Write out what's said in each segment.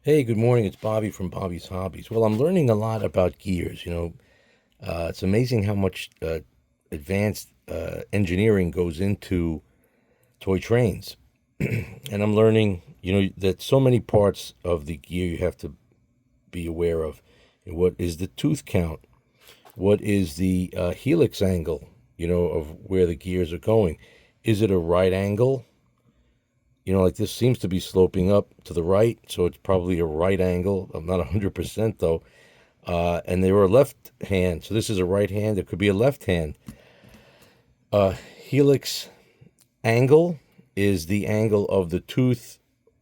Hey, good morning. It's Bobby from Bobby's Hobbies. Well, I'm learning a lot about gears. It's amazing how much advanced engineering goes into toy trains. And I'm learning, that so many parts of the gear you have to be aware of. What is the tooth count? What is the helix angle, of where the gears are going? Is it a right angle? Like this seems to be sloping up to the right, so it's probably a right angle. I'm not 100% though. And they were a left hand, so this is a right hand. It could be a left hand. Helix angle is the angle of the tooth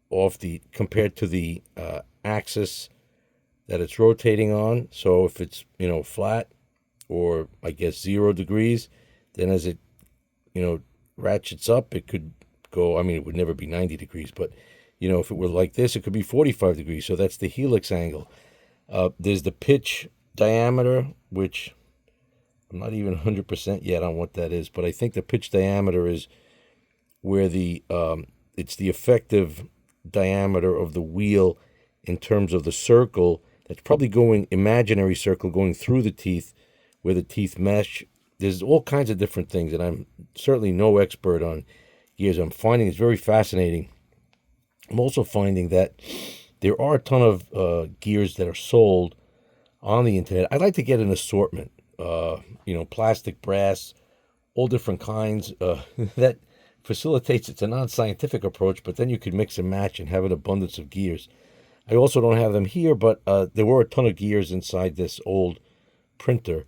off the compared to the axis that it's rotating on. So if it's flat or I guess 0 degrees, then as it ratchets up, it could go. I mean, it would never be 90 degrees, but if it were like this, it could be 45 degrees. So that's the helix angle. There's the pitch diameter, which I'm not even 100% yet on what that is, but I think the pitch diameter is where it's the effective diameter of the wheel in terms of the circle that's probably going, imaginary circle going through the teeth where the teeth mesh. There's all kinds of different things, and I'm certainly no expert on gears. I'm finding it's very fascinating. I'm also finding that there are a ton of gears that are sold on the internet. I'd like to get an assortment, plastic, brass, all different kinds. That facilitates, it's a non-scientific approach, but then you could mix and match and have an abundance of gears. I also don't have them here, but there were a ton of gears inside this old printer.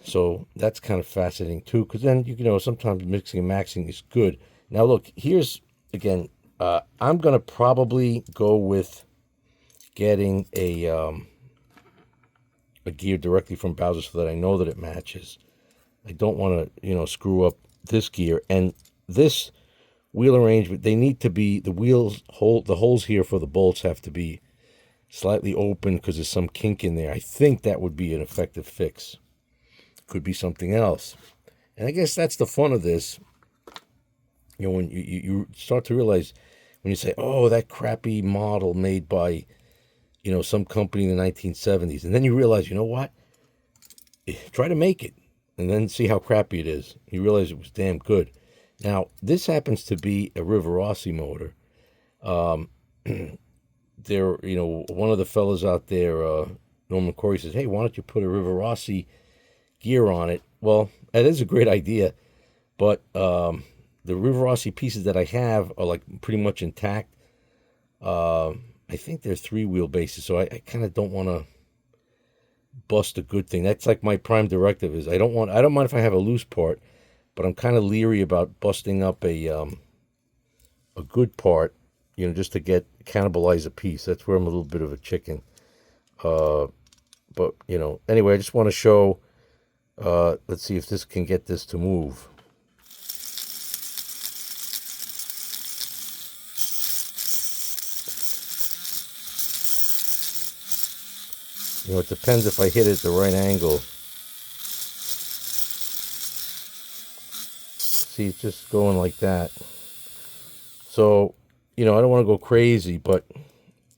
So that's kind of fascinating too, because then sometimes mixing and matching is good. Now look, here's again. I'm gonna probably go with getting a gear directly from Bowser so that I know that it matches. I don't want to screw up this gear and this wheel arrangement. They need to be the holes here for the bolts have to be slightly open because there's some kink in there. I think that would be an effective fix. Could be something else. And I guess that's the fun of this. When you start to realize, when you say, oh, that crappy model made by, some company in the 1970s. And then you realize, you know what? Try to make it and then see how crappy it is. You realize it was damn good. Now, this happens to be a Rivarossi motor. One of the fellas out there, Norman Corey, says, hey, why don't you put a Rivarossi gear on it? Well, that is a great idea, but the Rivarossi pieces that I have are like pretty much intact. I think they're 3-wheelbases, so I kind of don't want to bust a good thing. That's like my prime directive is I don't mind if I have a loose part, but I'm kind of leery about busting up a good part, just to cannibalize a piece. That's where I'm a little bit of a chicken. But anyway, I just want to show. Let's see if this can get this to move. It depends if I hit it at the right angle. See, it's just going like that. So, I don't want to go crazy,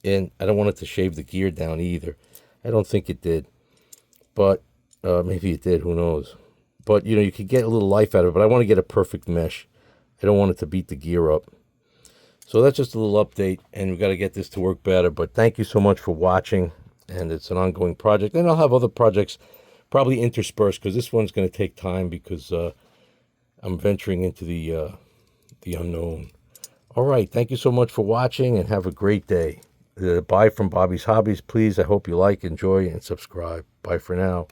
and I don't want it to shave the gear down either. I don't think it did, but maybe it did, who knows. But, you could get a little life out of it, but I want to get a perfect mesh. I don't want it to beat the gear up. So that's just a little update, and we've got to get this to work better. But thank you so much for watching, and it's an ongoing project. And I'll have other projects probably interspersed, because this one's going to take time because I'm venturing into the unknown. All right, thank you so much for watching, and have a great day. Bye from Bobby's Hobbies. Please, I hope you like, enjoy, and subscribe. Bye for now.